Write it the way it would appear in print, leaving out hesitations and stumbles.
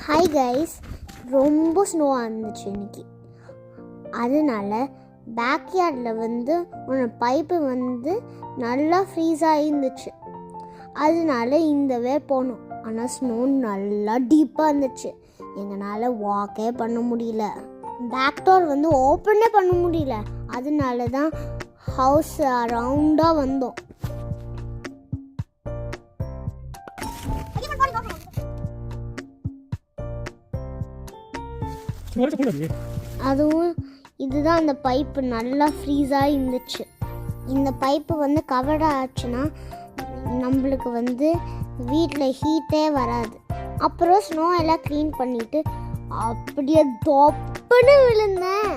Hi guys, ரொம்ப ஸ்னோவாக இருந்துச்சு இன்னைக்கு. அதனால பேக்யார்டில் ஒரு பைப்பு நல்லா ஃப்ரீஸ் ஆகிருந்துச்சு. அதனால இந்த வே போனோம். ஆனால் ஸ்னோ நல்லா டீப்பாக இருந்துச்சு. எங்களால் வாக்கே பண்ண முடியல. பேக் டோர் ஓப்பனே பண்ண முடியல. அதனால தான் ஹவுஸ் அரவுண்டாக வந்தோம். அதுவும் இதுதான் அந்த பைப்பு நல்லா ஃப்ரீஸாக இருந்துச்சு. இந்த பைப்பு கவர் ஆச்சுன்னா நம்மளுக்கு வீட்டில் ஹீட்டே வராது. அப்புறம் ஸ்னோ எல்லாம் க்ளீன் பண்ணிவிட்டு அப்படியே தொப்புன்னு விழுந்தேன்.